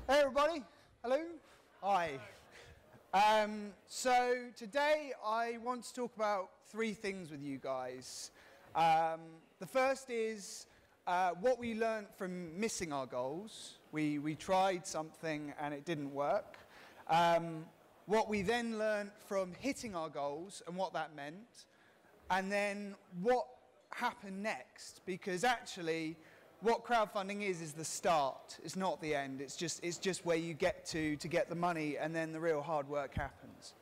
Hey everybody, hello, hi. So today I want to talk about three things with you guys. The first is what we learned from missing our goals. We tried something and it didn't work. What we then learned from hitting our goals and what that meant. And then what happened next, because actually what crowdfunding is the start. It's not the end. It's just where you get to get the money, and then the real hard work happens.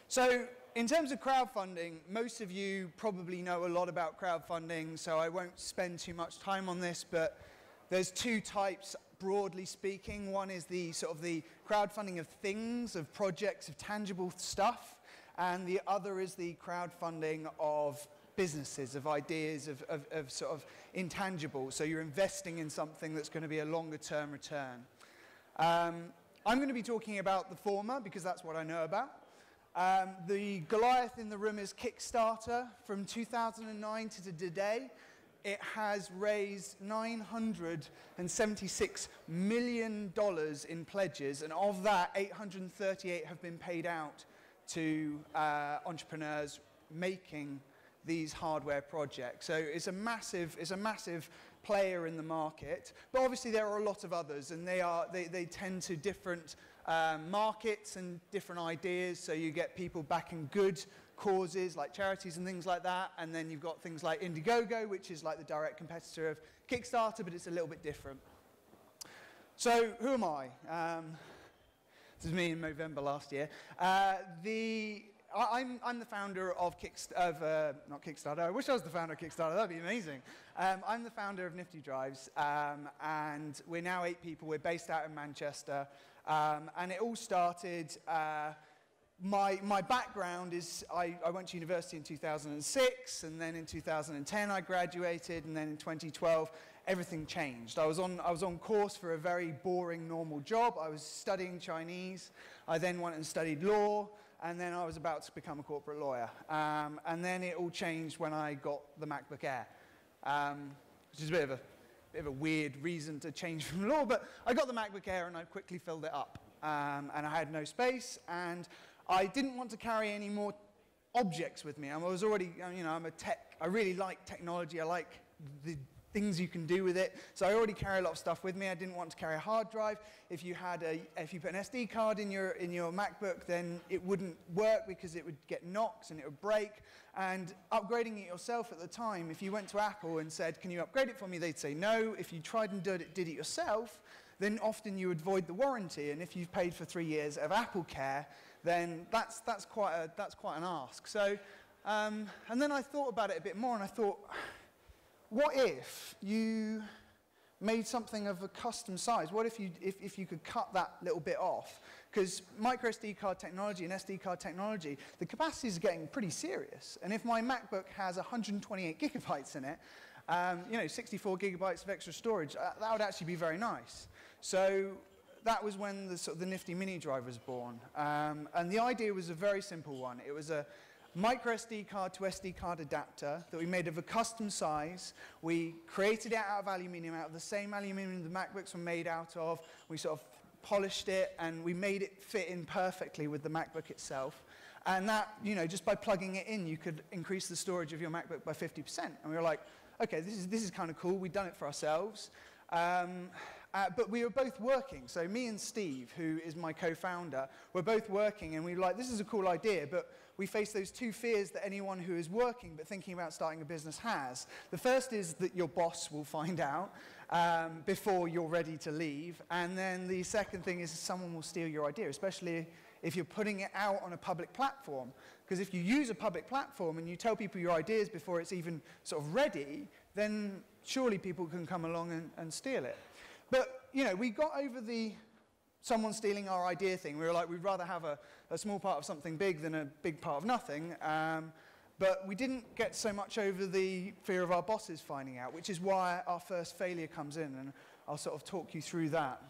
So in terms of crowdfunding, most of you probably know a lot about crowdfunding, so I won't spend too much time on this, but there's two types, broadly speaking. One is the sort of the crowdfunding of things, of projects, of tangible stuff, and the other is the crowdfunding of businesses, of ideas, of sort of intangible. So you're investing in something that's going to be a longer term return. I'm going to be talking about the former because that's what I know about. The Goliath in the room is Kickstarter. From 2009 to today, it has raised $976 million in pledges, and of that, 838 have been paid out to entrepreneurs making these hardware projects. So it's a massive player in the market, but obviously there are a lot of others, and they tend to different markets and different ideas. So you get people backing good causes like charities and things like that, and then you've got things like Indiegogo, which is like the direct competitor of Kickstarter, but it's a little bit different. So who am I? This is me in November last year. I'm the founder of not Kickstarter. I wish I was the founder of Kickstarter. That'd be amazing. I'm the founder of Nifty Drives, and we're now 8 people. We're based out in Manchester, and it all started. My background is I went to university in 2006, and then in 2010 I graduated, and then in 2012 everything changed. I was on course for a very boring normal job. I was studying Chinese. I then went and studied law. And then I was about to become a corporate lawyer. And then it all changed when I got the MacBook Air, which is a bit of a weird reason to change from law, but I got the MacBook Air and I quickly filled it up. And I had no space, and I didn't want to carry any more objects with me. I was already, I'm a tech, I really like technology. I like the things you can do with it. So I already carry a lot of stuff with me. I didn't want to carry a hard drive. If you put an SD card in your MacBook, then it wouldn't work because it would get knocks and it would break. And upgrading it yourself at the time, if you went to Apple and said, "Can you upgrade it for me?" they'd say no. If you tried and did it yourself, then often you would void the warranty. And if you've paid for 3 years of Apple Care, then that's quite an ask. So, and then I thought about it a bit more, and I thought, what if you made something of a custom size? What if you could cut that little bit off? Because micro SD card technology and SD card technology, the capacity is getting pretty serious. And if my MacBook has 128 gigabytes in it, 64 gigabytes of extra storage, that would actually be very nice. So that was when the Nifty mini drive was born. And the idea was a very simple one. It was a micro SD card to SD card adapter that we made of a custom size. We created it out of aluminium, out of the same aluminium the MacBooks were made out of. We sort of polished it, and we made it fit in perfectly with the MacBook itself. And that, just by plugging it in, you could increase the storage of your MacBook by 50%. And we were like, okay, this is kind of cool. We'd done it for ourselves. But we were both working. So me and Steve, who is my co-founder, were both working, and we were like, this is a cool idea, but we face those two fears that anyone who is working but thinking about starting a business has. The first is that your boss will find out before you're ready to leave. And then the second thing is someone will steal your idea, especially if you're putting it out on a public platform. Because if you use a public platform and you tell people your ideas before it's even sort of ready, then surely people can come along and steal it. But, we got over the someone stealing our idea thing. We were like, we'd rather have a small part of something big than a big part of nothing. But we didn't get so much over the fear of our bosses finding out, which is why our first failure comes in, and I'll sort of talk you through that.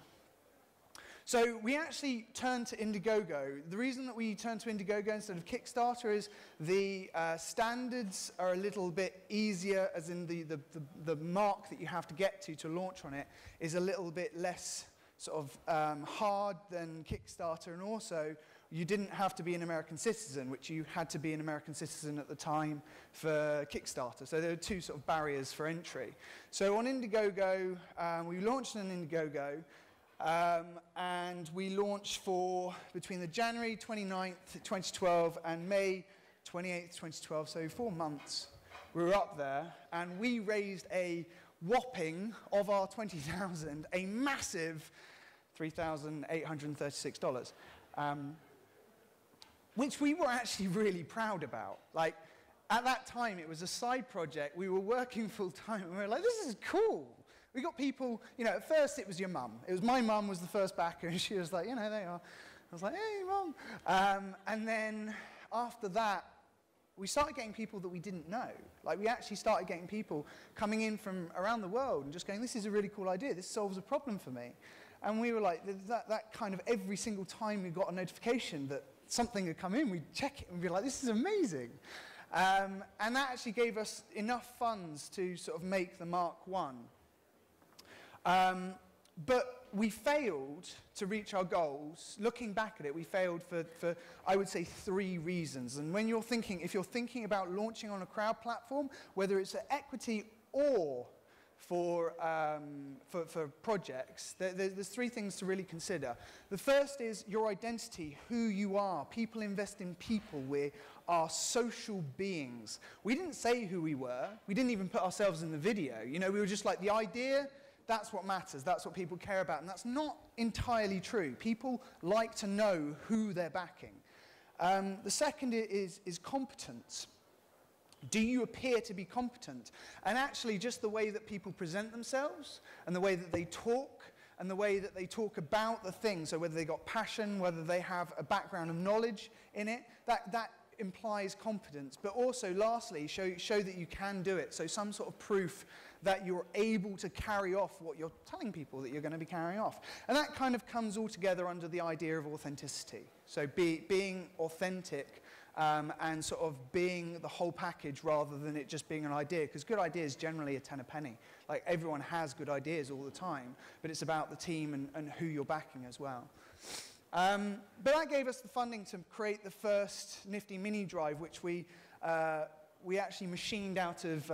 So we actually turned to Indiegogo. The reason that we turned to Indiegogo instead of Kickstarter is the standards are a little bit easier, as in the mark that you have to get to launch on it is a little bit less sort of hard than Kickstarter, and also you didn't have to be an American citizen, which you had to be an American citizen at the time for Kickstarter. So there were two sort of barriers for entry. So on Indiegogo, we launched on Indiegogo, and we launched for between the January 29th, 2012 and May 28th, 2012, so 4 months. We were up there, and we raised a whopping, of our 20,000, a massive $3,836. Which we were actually really proud about. Like, at that time, it was a side project. We were working full time, and we were like, this is cool. We got people, you know, at first it was your mum. It was my mum was the first backer, and she was like, you know, they are. I was like, hey, mum. And then after that, we started getting people that we didn't know. Like, we actually started getting people coming in from around the world and just going, this is a really cool idea. This solves a problem for me. And we were like, that kind of every single time we got a notification that something had come in, we'd check it and be like, this is amazing. And that actually gave us enough funds to sort of make the Mark I. But we failed to reach our goals. Looking back at it, we failed for I would say 3 reasons. And when you're thinking, if you're thinking about launching on a crowd platform, whether it's at equity or for projects, there's 3 things to really consider. The first is your identity, who you are. People invest in people. We are social beings. We didn't say who we were. We didn't even put ourselves in the video. You know, we were just like, the idea, that's what matters. That's what people care about. And that's not entirely true. People like to know who they're backing. The second is competence. Do you appear to be competent? And actually, just the way that people present themselves, and the way that they talk, and the way that they talk about the thing, so whether they got passion, whether they have a background of knowledge in it, that implies competence. But also, lastly, show that you can do it. So some sort of proof that you're able to carry off what you're telling people that you're going to be carrying off. And that kind of comes all together under the idea of authenticity. So being authentic, and sort of being the whole package rather than it just being an idea, because good ideas generally are 10 a penny. Like, everyone has good ideas all the time, but it's about the team and who you're backing as well. But that gave us the funding to create the first Nifty mini drive, which we actually machined out of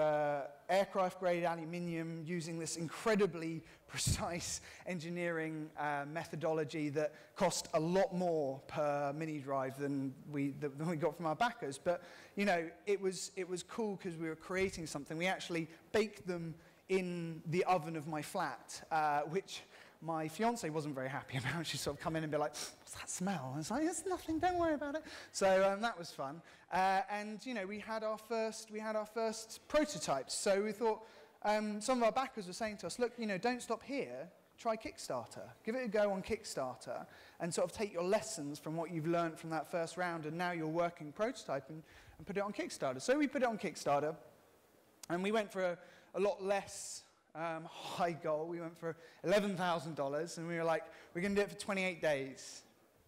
aircraft-grade aluminium using this incredibly precise engineering methodology that cost a lot more per mini drive than we got from our backers. But, you know, it was cool because we were creating something. We actually baked them in the oven of my flat, which my fiance wasn't very happy about. She'd sort of come in and be like, what's that smell? And I was like, it's nothing, don't worry about it. So that was fun. And, you know, we had our first prototypes. So we thought, some of our backers were saying to us, look, you know, don't stop here. Try Kickstarter. Give it a go on Kickstarter and sort of take your lessons from what you've learned from that first round and now your working prototype and put it on Kickstarter. So we put it on Kickstarter, and we went for a lot less high goal. We went for $11,000, and we were like, we're going to do it for 28 days.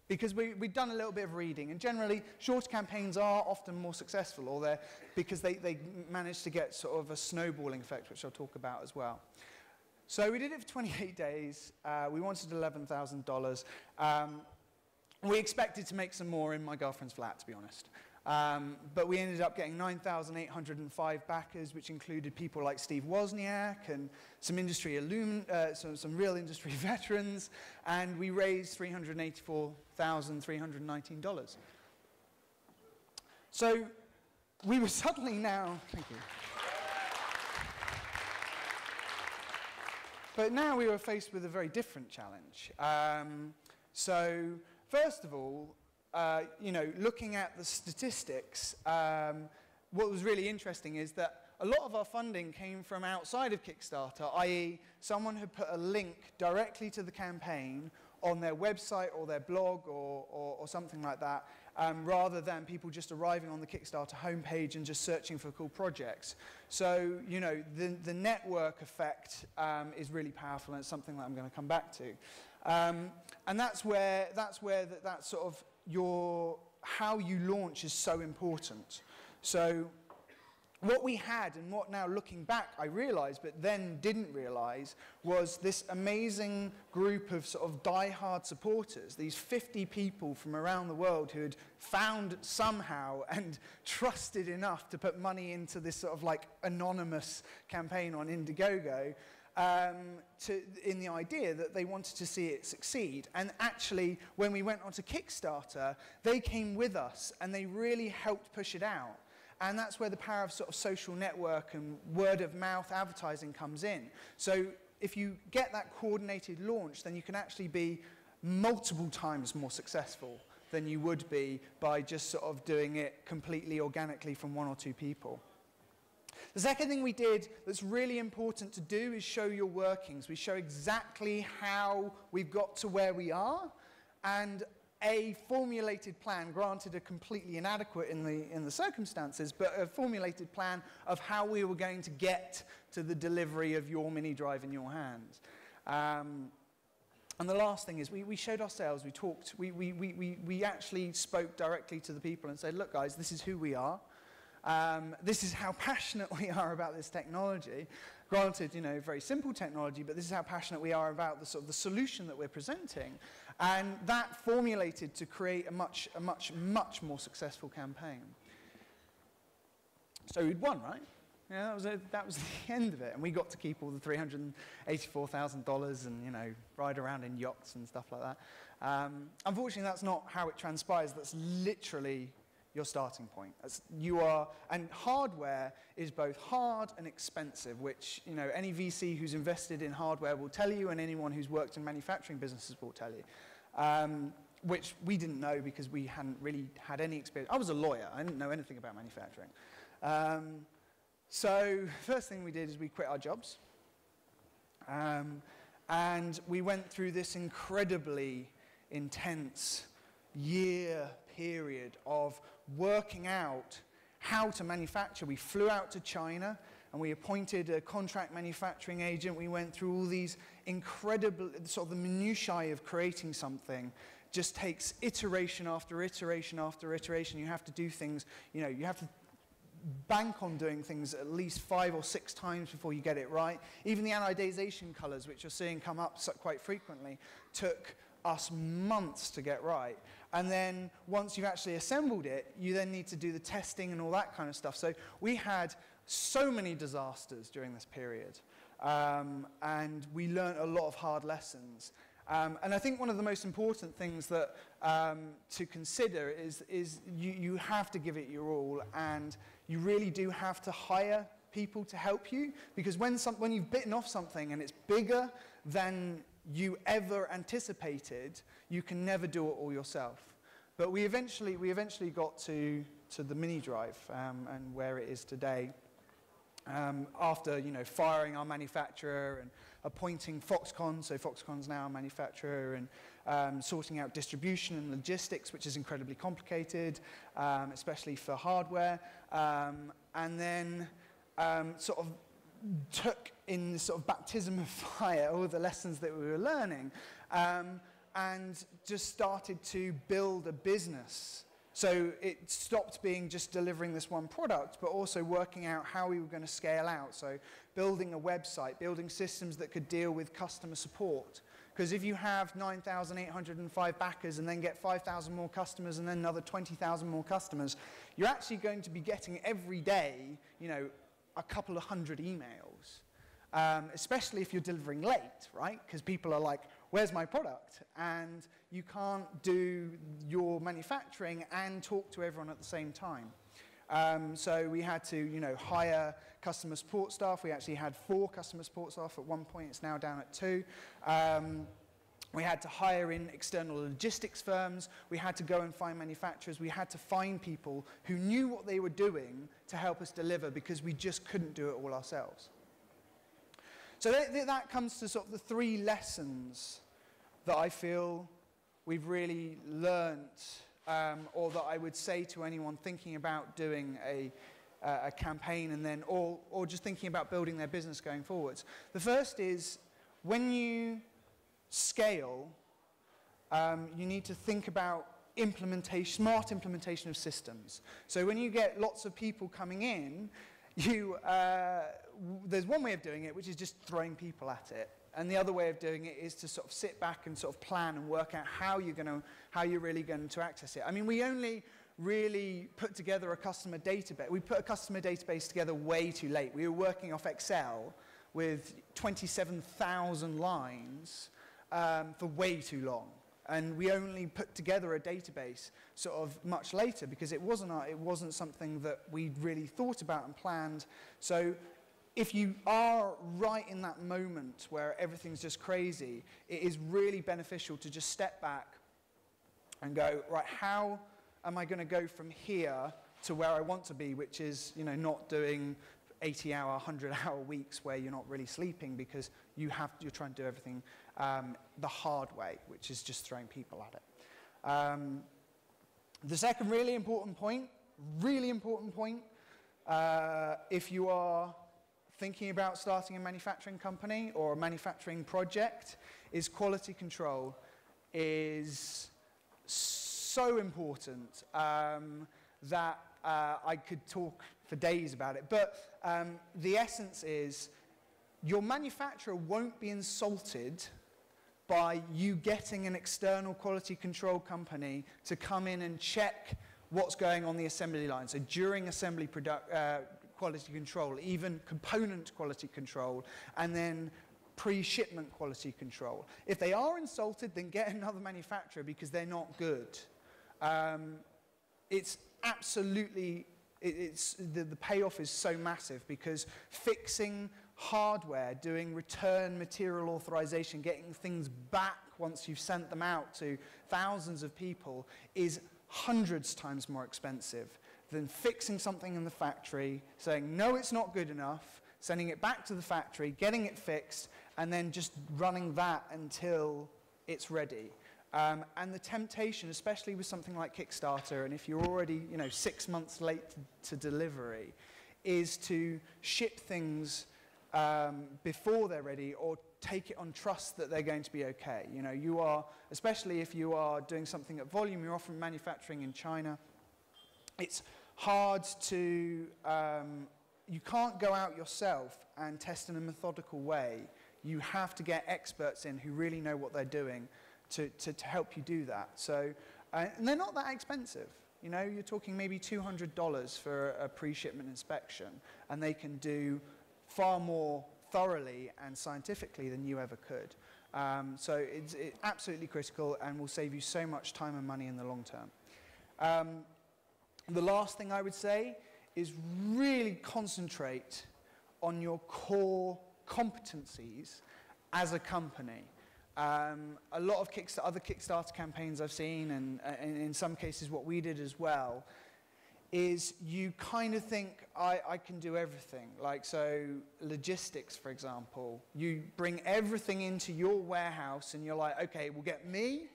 Because we'd done a little bit of reading, and generally, shorter campaigns are often more successful, because they manage to get sort of a snowballing effect, which I'll talk about as well. So we did it for 28 days. We wanted $11,000. We expected to make some more in my girlfriend's flat, to be honest. But we ended up getting 9,805 backers, which included people like Steve Wozniak and some some real industry veterans, and we raised $384,319. So we were suddenly now, thank you. But now we were faced with a very different challenge. So first of all, you know, looking at the statistics, what was really interesting is that a lot of our funding came from outside of Kickstarter, i.e. someone had put a link directly to the campaign on their website or their blog or something like that, rather than people just arriving on the Kickstarter homepage and just searching for cool projects. So, you know, the network effect is really powerful, and it's something that I'm going to come back to. And that's where that sort of how you launch is so important. So what we had, and what now looking back I realized, but then didn't realize, was this amazing group of sort of die-hard supporters, these 50 people from around the world who had found somehow and trusted enough to put money into this sort of like anonymous campaign on Indiegogo, in the idea that they wanted to see it succeed. And actually, when we went onto Kickstarter, they came with us and they really helped push it out. And that's where the power of sort of social network and word of mouth advertising comes in. So if you get that coordinated launch, then you can actually be multiple times more successful than you would be by just sort of doing it completely organically from one or two people. The second thing we did that's really important to do is show your workings. We show exactly how we've got to where we are, and a formulated plan, granted a completely inadequate in the circumstances, but a formulated plan of how we were going to get to the delivery of your mini drive in your hands. And the last thing is we showed ourselves, we talked, we actually spoke directly to the people and said, look guys, this is who we are. This is how passionate we are about this technology. Granted, you know, very simple technology, but this is how passionate we are about the sort of the solution that we're presenting. And that formulated to create a much more successful campaign. So we'd won, right? Yeah, that was the end of it. And we got to keep all the $384,000 and, you know, ride around in yachts and stuff like that. Unfortunately, that's not how it transpires. That's literally your starting point. And hardware is both hard and expensive, which, you know, any VC who's invested in hardware will tell you, and anyone who's worked in manufacturing businesses will tell you, which we didn't know because we hadn't really had any experience. I was a lawyer. I didn't know anything about manufacturing. So first thing we did is we quit our jobs, and we went through this incredibly intense year period of working out how to manufacture. We flew out to China and we appointed a contract manufacturing agent. We went through all these incredible, sort of the minutiae of creating something just takes iteration after iteration after iteration. You have to do things, you know, you have to bank on doing things at least 5 or 6 times before you get it right. Even the anodization colors, which you're seeing come up quite frequently, took us months to get right. And then once you've actually assembled it, you then need to do the testing and all that kind of stuff. So we had so many disasters during this period, and we learned a lot of hard lessons. And I think one of the most important things that to consider is you have to give it your all, and you really do have to hire people to help you, because when you've bitten off something and it's bigger than you ever anticipated, you can never do it all yourself. But we eventually got to the mini drive and where it is today. After, you know, firing our manufacturer and appointing Foxconn, so Foxconn's now a manufacturer, and sorting out distribution and logistics, which is incredibly complicated, especially for hardware, and then sort of took in this sort of baptism of fire all the lessons that we were learning, and just started to build a business. So it stopped being just delivering this one product, but also working out how we were going to scale out. So building a website, building systems that could deal with customer support. Because if you have 9,805 backers and then get 5,000 more customers and then another 20,000 more customers, you're actually going to be getting every day, you know, a couple of hundred emails. Especially if you're delivering late, right? Because people are like, where's my product? And you can't do your manufacturing and talk to everyone at the same time. So we had to, you know, hire customer support staff. We actually had 4 customer support staff at one point. It's now down at 2. We had to hire in external logistics firms. We had to go and find manufacturers. We had to find people who knew what they were doing to help us deliver, because we just couldn't do it all ourselves. So that comes to sort of the 3 lessons that I feel we've really learnt, or that I would say to anyone thinking about doing a campaign, and then, or just thinking about building their business going forwards. The first is, when you scale, you need to think about implementation, smart implementation of systems. So when you get lots of people coming in, there's one way of doing it, which is just throwing people at it. And the other way of doing it is to sort of sit back and sort of plan and work out how you're really going to access it. I mean, we only really put together a customer database. We put a customer database together way too late. We were working off Excel with 27,000 lines for way too long. And we only put together a database sort of much later because it wasn't something that we'd really thought about and planned. So if you are right in that moment where everything's just crazy, it is really beneficial to just step back and go, right, how am I going to go from here to where I want to be, which is, not doing 80-hour, 100-hour weeks where you're not really sleeping because you're trying to do everything the hard way, which is just throwing people at it. The second really important point, if you are thinking about starting a manufacturing company or a manufacturing project, is quality control is so important that I could talk for days about it. But the essence is your manufacturer won't be insulted by you getting an external quality control company to come in and check what's going on the assembly line. So during assembly quality control, even component quality control, and then pre-shipment quality control. If they are insulted, then get another manufacturer because they're not good. It's absolutely, the payoff is so massive because fixing hardware, doing return material authorization, getting things back once you've sent them out to thousands of people is hundreds times more expensive than fixing something in the factory, saying, no, it's not good enough, sending it back to the factory, getting it fixed, and then just running that until it's ready. And the temptation, especially with something like Kickstarter, and if you're already 6 months late to delivery, is to ship things before they're ready or take it on trust that they're going to be okay. You are, especially if you are doing something at volume, you're often manufacturing in China. It's hard to, you can't go out yourself and test in a methodical way. You have to get experts in who really know what they're doing to help you do that. So, and they're not that expensive. You're talking maybe $200 for a pre-shipment inspection, and they can do far more thoroughly and scientifically than you ever could. So it's absolutely critical and will save you so much time and money in the long term. The last thing I would say is really concentrate on your core competencies as a company. A lot of other Kickstarter campaigns I've seen, and in some cases what we did as well, is you kind of think, I can do everything. Like, so logistics, for example, you bring everything into your warehouse and you're like, okay, we'll get me,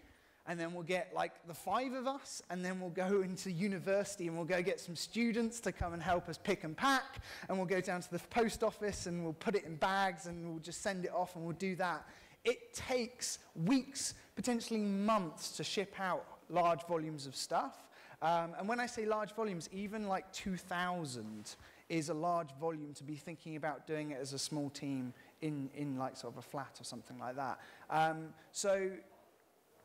and then we'll get like the 5 of us, and then we'll go into university and we'll go get some students to come and help us pick and pack, and we'll go down to the post office and we'll put it in bags and we'll just send it off and we'll do that. It takes weeks, potentially months to ship out large volumes of stuff. And when I say large volumes, even like 2,000 is a large volume to be thinking about doing it as a small team in like sort of a flat or something like that. So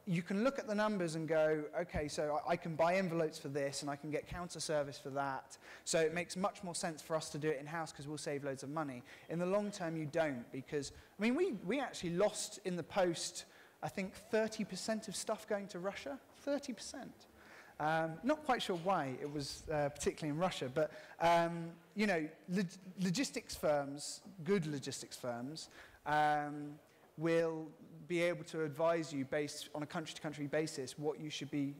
you can look at the numbers and go, okay, so I can buy envelopes for this and I can get counter service for that. So it makes much more sense for us to do it in-house because we'll save loads of money. In the long term, you don't, because, I mean, we actually lost in the post, I think, 30% of stuff going to Russia, 30%. Not quite sure why it was particularly in Russia, but logistics firms, good logistics firms, will be able to advise you based on a country-to-country basis what you should be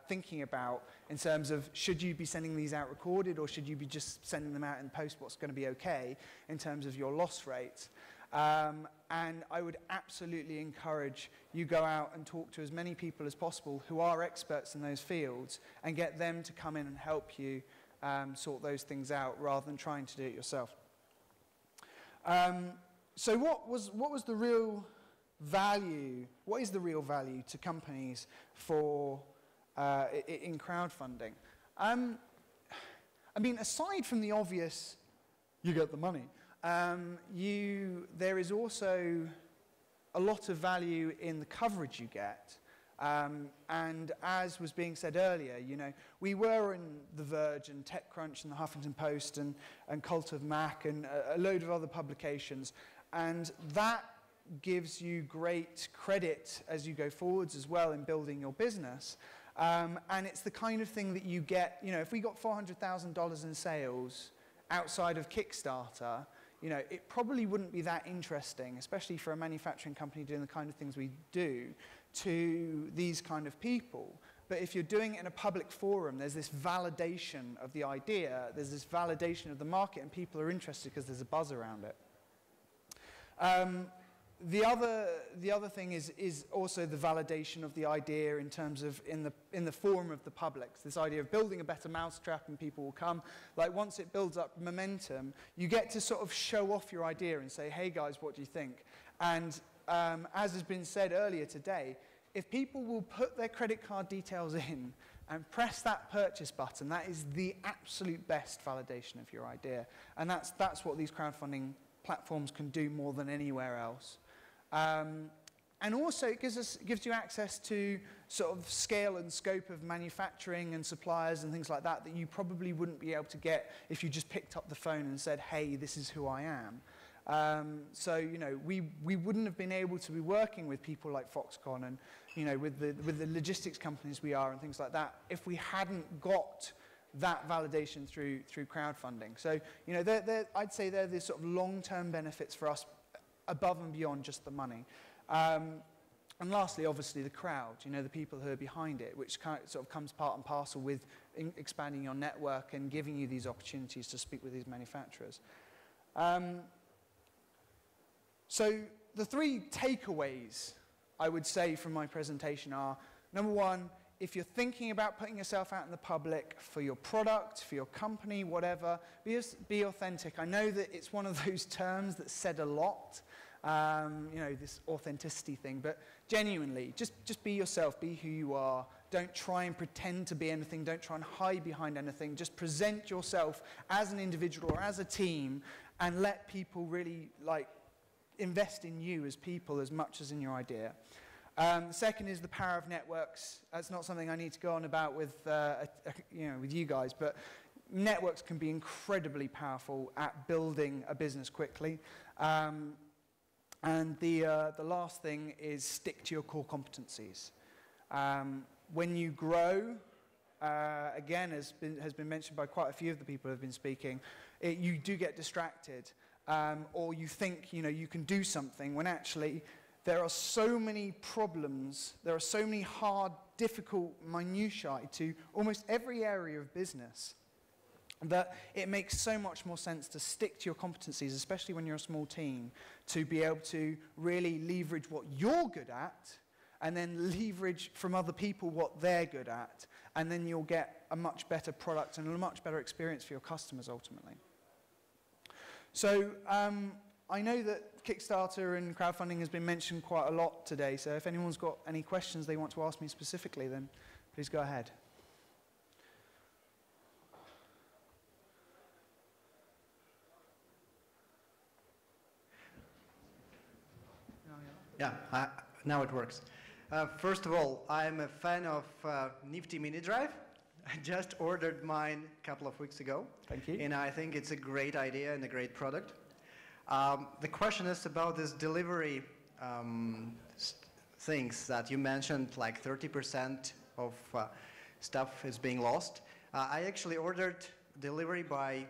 thinking about in terms of should you be sending these out recorded or should you be just sending them out in post, what's going to be okay in terms of your loss rates. And I would absolutely encourage you go out and talk to as many people as possible who are experts in those fields and get them to come in and help you sort those things out rather than trying to do it yourself. So what was the real value, what is the real value to companies for in crowdfunding? I mean, aside from the obvious you get the money. There is also a lot of value in the coverage you get. And as was being said earlier, you know, we were in The Verge and TechCrunch and the Huffington Post and Cult of Mac and a load of other publications. And that gives you great credit as you go forwards as well in building your business. And it's the kind of thing that you get, you know, if we got $400,000 in sales outside of Kickstarter, you know, it probably wouldn't be that interesting, especially for a manufacturing company doing the kind of things we do, to these kind of people. But if you're doing it in a public forum, there's this validation of the idea, there's this validation of the market, and people are interested because there's a buzz around it. The other thing is also the validation of the idea in terms of in the forum of the public. So this idea of building a better mousetrap and people will come. Like once it builds up momentum, you get to sort of show off your idea and say, hey guys, what do you think? And as has been said earlier today, if people will put their credit card details in and press that purchase button, that is the absolute best validation of your idea. And that's what these crowdfunding platforms can do more than anywhere else. And also it gives you access to sort of scale and scope of manufacturing and suppliers and things like that that you probably wouldn't be able to get if you just picked up the phone and said, hey, this is who I am. So, you know, we wouldn't have been able to be working with people like Foxconn and, you know, with the logistics companies we are and things like that if we hadn't got that validation through crowdfunding. So, you know, I'd say they're the sort of long-term benefits for us above and beyond just the money. And lastly, obviously, the crowd, you know, the people who are behind it, which kind of, sort of comes part and parcel with expanding your network and giving you these opportunities to speak with these manufacturers. So the three takeaways, I would say, from my presentation are, number one, if you're thinking about putting yourself out in the public for your product, for your company, whatever, be authentic. I know that it's one of those terms that's said a lot, you know, this authenticity thing, but genuinely, just be yourself, be who you are. Don't try and pretend to be anything. Don't try and hide behind anything. Just present yourself as an individual or as a team and let people really, like, invest in you as people as much as in your idea. The second is the power of networks. That's not something I need to go on about with, you know, with you guys, but networks can be incredibly powerful at building a business quickly. And the last thing is stick to your core competencies. When you grow, again, has been mentioned by quite a few of the people who have been speaking, you do get distracted, or you think, you know, you can do something when actually there are so many problems, there are so many hard, difficult minutiae to almost every area of business that it makes so much more sense to stick to your competencies, especially when you're a small team, to be able to really leverage what you're good at and then leverage from other people what they're good at, and then you'll get a much better product and a much better experience for your customers ultimately. So I know that Kickstarter and crowdfunding has been mentioned quite a lot today, so if anyone's got any questions they want to ask me specifically, then please go ahead. Yeah, now it works. First of all, I'm a fan of Nifty mini drive. I just ordered mine a couple of weeks ago. Thank you. And I think it's a great idea and a great product. The question is about this delivery things that you mentioned, like 30% of stuff is being lost. I actually ordered delivery by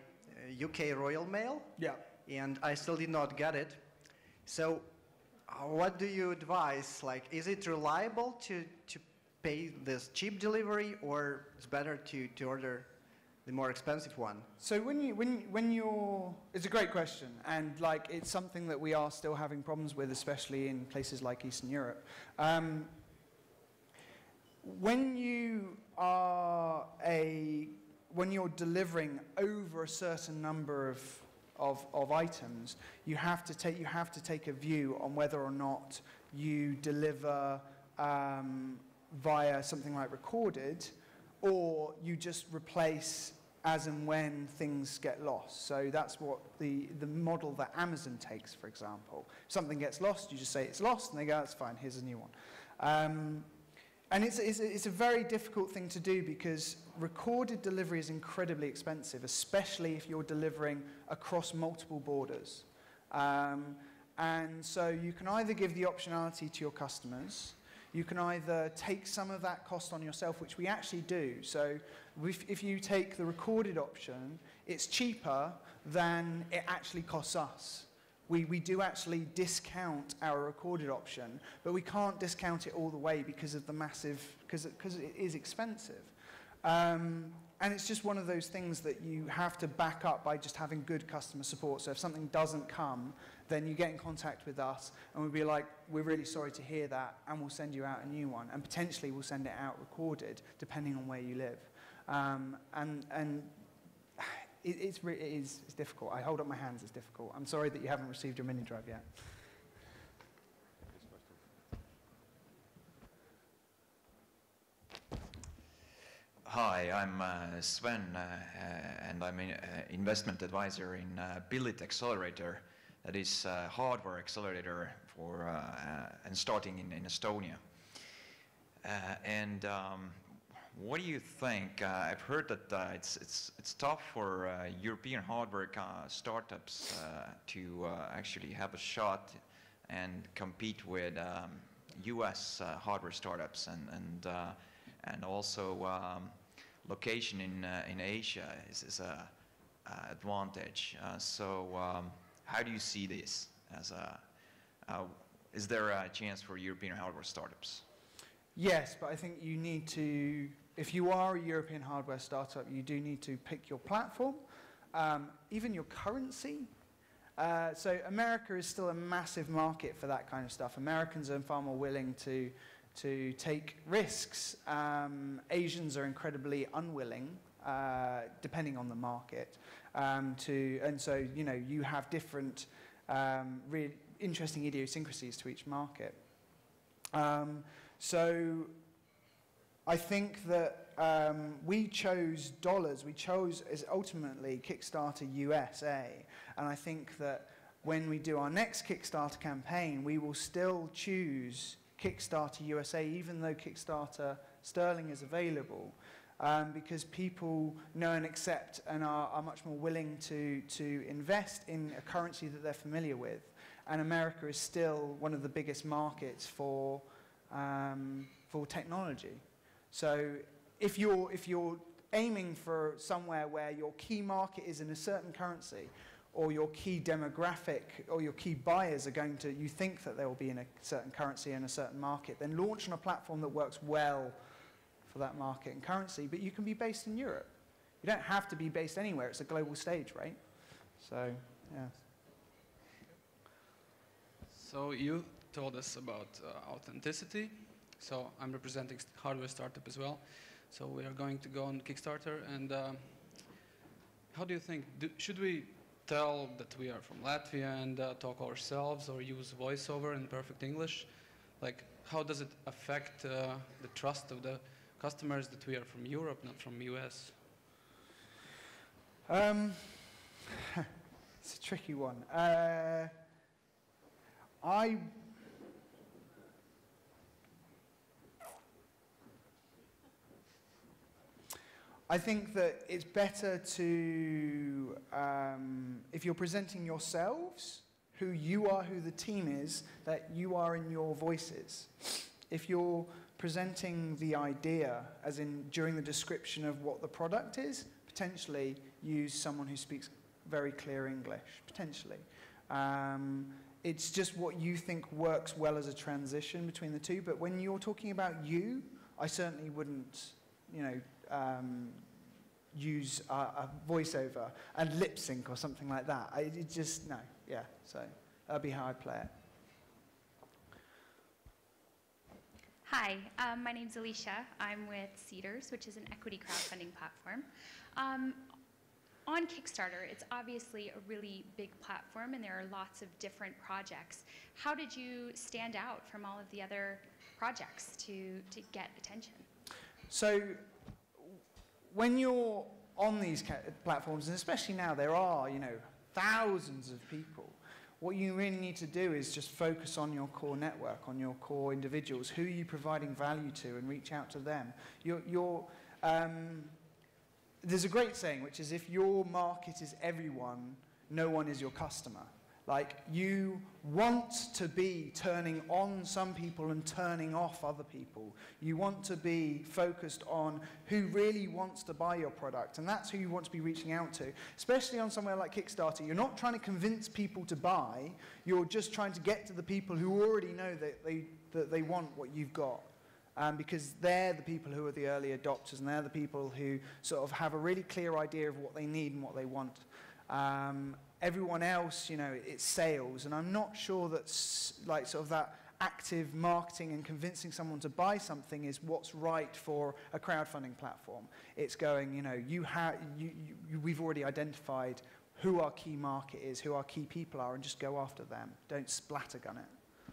UK Royal Mail. Yeah. And I still did not get it. So what do you advise? Like, is it reliable to pay this cheap delivery, or it's better to order the more expensive one? So when you're, it's a great question, and like it's something that we are still having problems with, especially in places like Eastern Europe. When you're delivering over a certain number of items, you have to take a view on whether or not you deliver via something like recorded, or you just replace as and when things get lost. So that's what the model that Amazon takes, for example. If something gets lost, you just say it's lost, and they go, that's fine, here's a new one. And it's a very difficult thing to do because recorded delivery is incredibly expensive, especially if you're delivering across multiple borders. And so you can either give the optionality to your customers, you can either take some of that cost on yourself, which we actually do. So if you take the recorded option, it's cheaper than it actually costs us. We do actually discount our recorded option, but we can't discount it all the way because of the massive, because it is expensive. And it's just one of those things that you have to back up by just having good customer support. So if something doesn't come, then you get in contact with us and we'll be like, we're really sorry to hear that, and we'll send you out a new one. And potentially we'll send it out recorded, depending on where you live. It's difficult. I hold up my hands, it's difficult. I'm sorry that you haven't received your mini drive yet. Hi, I'm Sven, and I'm an investment advisor in Billit Accelerator, that is a hardware accelerator for and starting in Estonia. What do you think? I've heard that it's tough for European hardware startups to actually have a shot and compete with U.S. hardware startups, and also location in Asia is a advantage. How do you see this as is there a chance for European hardware startups? Yes, but I think you need to, if you are a European hardware startup, you do need to pick your platform, even your currency. So America is still a massive market for that kind of stuff. Americans are far more willing to take risks. Asians are incredibly unwilling, depending on the market. And so, you know, you have different really interesting idiosyncrasies to each market. So I think that we chose dollars. We chose as ultimately Kickstarter USA. And I think that when we do our next Kickstarter campaign, we will still choose Kickstarter USA, even though Kickstarter Sterling is available, because people know and accept and are much more willing to invest in a currency that they're familiar with. And America is still one of the biggest markets for technology. So if you're aiming for somewhere where your key market is in a certain currency, or your key demographic or your key buyers are going to, you think that they will be in a certain currency in a certain market, then launch on a platform that works well for that market and currency, but you can be based in Europe. You don't have to be based anywhere. It's a global stage, right? So, yeah. So you told us about authenticity. So I'm representing hardware startup as well. So we are going to go on Kickstarter. And how do you think, should we tell that we are from Latvia and talk ourselves, or use voiceover in perfect English? Like, how does it affect the trust of the customers that we are from Europe, not from US? It's a tricky one. I think that it's better to, if you're presenting yourselves, who you are, who the team is, that you are in your voices. If you're presenting the idea, as in during the description of what the product is, potentially use someone who speaks very clear English, potentially. It's just what you think works well as a transition between the two, but when you're talking about you, I certainly wouldn't, you know, use a voiceover and lip sync or something like that. It just, no, yeah, so that'd be how I play it. Hi, my name's Alicia. I'm with Cedars, which is an equity crowdfunding platform. On Kickstarter, it's obviously a really big platform and there are lots of different projects. How did you stand out from all of the other projects to get attention? So when you're on these platforms, and especially now there are, you know, thousands of people. What you really need to do is just focus on your core network, on your core individuals. Who are you providing value to, and reach out to them. There's a great saying, which is, if your market is everyone, no one is your customer. Like, you want to be turning on some people and turning off other people. You want to be focused on who really wants to buy your product, and that's who you want to be reaching out to. Especially on somewhere like Kickstarter, you're not trying to convince people to buy, you're just trying to get to the people who already know that they want what you've got. Because they're the people who are the early adopters, and they're the people who sort of have a really clear idea of what they need and what they want. Everyone else, you know, it's sales, and I'm not sure that like sort of that active marketing and convincing someone to buy something is what's right for a crowdfunding platform. It's going, you know, we've already identified who our key market is, who our key people are, and just go after them. Don't splattergun it.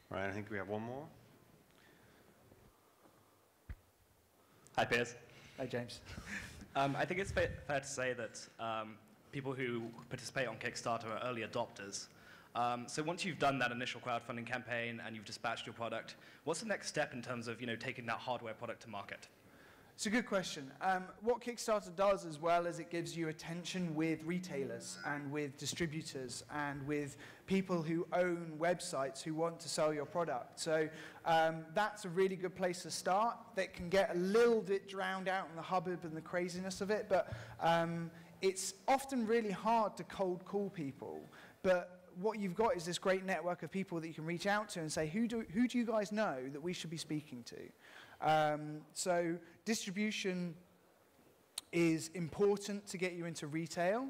Right, I think we have one more. Hi, Piers. Hi, James. I think it's fair to say that people who participate on Kickstarter are early adopters. So once you've done that initial crowdfunding campaign and you've dispatched your product, what's the next step in terms of, you know, taking that hardware product to market? It's a good question. What Kickstarter does as well is it gives you attention with retailers and with distributors and with people who own websites who want to sell your product. So that's a really good place to start. That can get a little bit drowned out in the hubbub and the craziness of it, but it's often really hard to cold call people. But what you've got is this great network of people that you can reach out to and say, who do you guys know that we should be speaking to? So distribution is important to get you into retail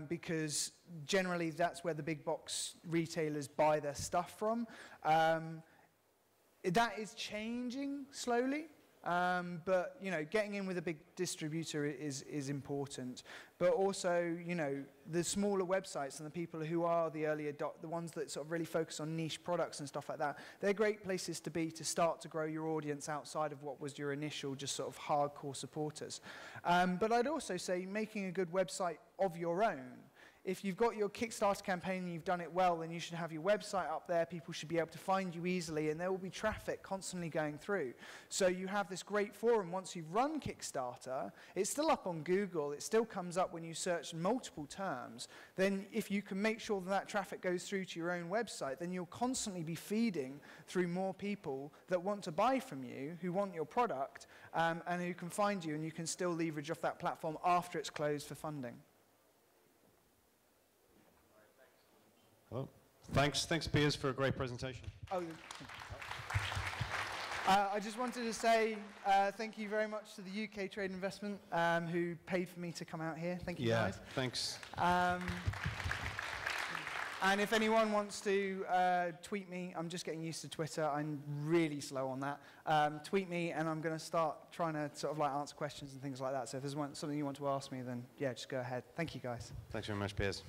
because generally that's where the big box retailers buy their stuff from. That is changing slowly, but you know, getting in with a big distributor is important. But also, you know, the smaller websites and the people who are the early the ones that sort of really focus on niche products and stuff like that, they're great places to be to start to grow your audience outside of what was your initial just sort of hardcore supporters. But I'd also say making a good website of your own. If you've got your Kickstarter campaign and you've done it well, then you should have your website up there. People should be able to find you easily, and there will be traffic constantly going through. So you have this great forum. Once you've run Kickstarter, it's still up on Google. It still comes up when you search multiple terms. Then if you can make sure that that traffic goes through to your own website, then you'll constantly be feeding through more people that want to buy from you, who want your product, and who can find you, and you can still leverage off that platform after it's closed for funding. Well, thanks, Piers, for a great presentation. Oh, I just wanted to say thank you very much to the UK Trade Investment who paid for me to come out here. Thank you, guys. Thanks. And if anyone wants to tweet me, I'm just getting used to Twitter. I'm really slow on that. Tweet me, and I'm going to start trying to sort of like answer questions and things like that. So if there's something you want to ask me, then yeah, just go ahead. Thank you, guys. Thanks very much, Piers.